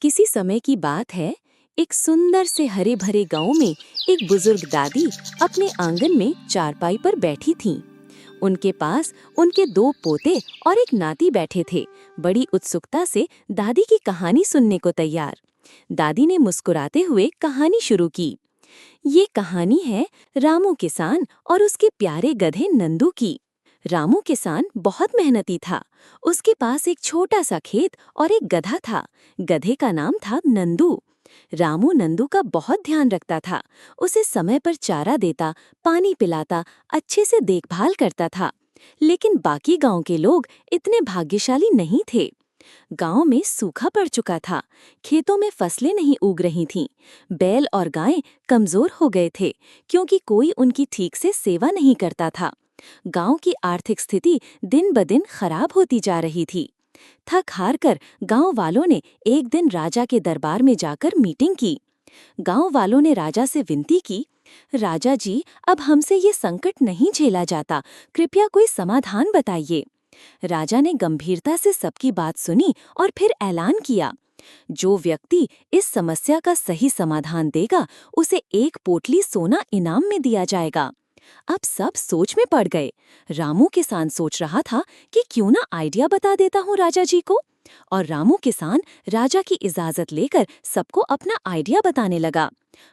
किसी समय की बात है। एक सुंदर से हरे भरे गांव में एक बुजुर्ग दादी अपने आंगन में चारपाई पर बैठी थीं। उनके पास उनके दो पोते और एक नाती बैठे थे, बड़ी उत्सुकता से दादी की कहानी सुनने को तैयार। दादी ने मुस्कुराते हुए कहानी शुरू की। ये कहानी है रामू किसान और उसके प्यारे गधे नंदू की। रामू किसान बहुत मेहनती था। उसके पास एक छोटा सा खेत और एक गधा था। गधे का नाम था नंदू। रामू नंदू का बहुत ध्यान रखता था। उसे समय पर चारा देता, पानी पिलाता, अच्छे से देखभाल करता था। लेकिन बाकी गांव के लोग इतने भाग्यशाली नहीं थे। गांव में सूखा पड़ चुका था। खेतों में फसलें नहीं उग रही थीं। बैल और गायें कमजोर हो गए थे, क्योंकि कोई उनकी ठीक से सेवा नहीं करता था। गांव की आर्थिक स्थिति दिन ब दिन खराब होती जा रही थी। थक हार कर गांव वालों ने एक दिन राजा के दरबार में जाकर मीटिंग की। गांव वालों ने राजा से विनती की, राजा जी, अब हमसे ये संकट नहीं झेला जाता, कृपया कोई समाधान बताइए। राजा ने गंभीरता से सबकी बात सुनी और फिर ऐलान किया, जो व्यक्ति इस समस्या का सही समाधान देगा, उसे एक पोटली सोना इनाम में दिया जाएगा। अब सब सोच में पड़ गए। रामू किसान सोच रहा था कि क्यों ना आइडिया बता देता हूँ राजा जी को। और रामू किसान राजा की इजाजत लेकर सबको अपना आइडिया बताने लगा।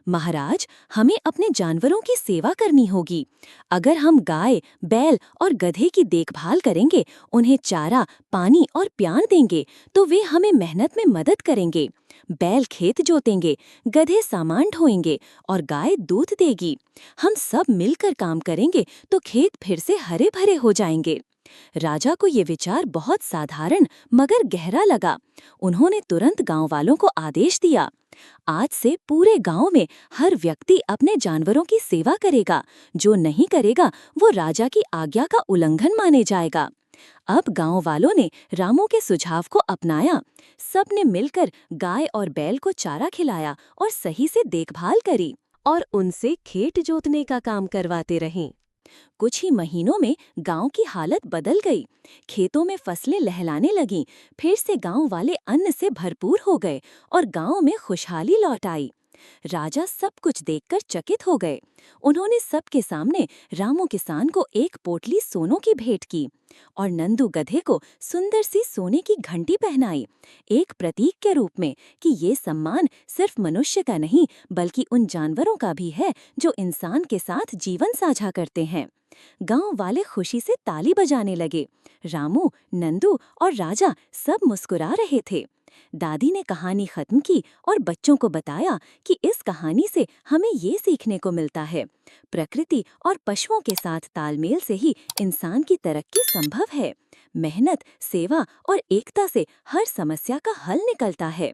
महाराज, हमें अपने जानवरों की सेवा करनी होगी। अगर हम गाय, बैल और गधे की देखभाल करेंगे, उन्हें चारा, पानी और प्यार देंगे, तो वे हमें मेहनत में मदद करेंगे। बैल खेत जोतेंगे, गधे सामान ढोएंगे और गाय दूध देगी। हम सब मिलकर काम करेंगे तो खेत फिर से हरे भरे हो जाएंगे। राजा को ये विचार बहुत साधारण मगर गहरा लगा। उन्होंने तुरंत गांव वालों को आदेश दिया, आज से पूरे गांव में हर व्यक्ति अपने जानवरों की सेवा करेगा। जो नहीं करेगा वो राजा की आज्ञा का उल्लंघन माने जाएगा। अब गांव वालों ने रामू के सुझाव को अपनाया। सब ने मिलकर गाय और बैल को चारा खिलाया और सही से देखभाल करी और उनसे खेत जोतने का काम करवाते रहे। कुछ ही महीनों में गांव की हालत बदल गई। खेतों में फसलें लहलाने लगीं। फिर से गांव वाले अन्न से भरपूर हो गए और गांव में खुशहाली लौट आई। राजा सब कुछ देखकर चकित हो गए। उन्होंने सबके सामने रामू किसान को एक पोटली सोनों की भेंट की और नंदू गधे को सुंदर सी सोने की घंटी पहनाई, एक प्रतीक के रूप में कि ये सम्मान सिर्फ मनुष्य का नहीं बल्कि उन जानवरों का भी है जो इंसान के साथ जीवन साझा करते हैं। गांव वाले खुशी से ताली बजाने लगे। रामू, नंदू और राजा सब मुस्कुरा रहे थे। दादी ने कहानी खत्म की और बच्चों को बताया कि इस कहानी से हमें ये सीखने को मिलता है, प्रकृति और पशुओं के साथ तालमेल से ही इंसान की तरक्की संभव है। मेहनत, सेवा और एकता से हर समस्या का हल निकलता है।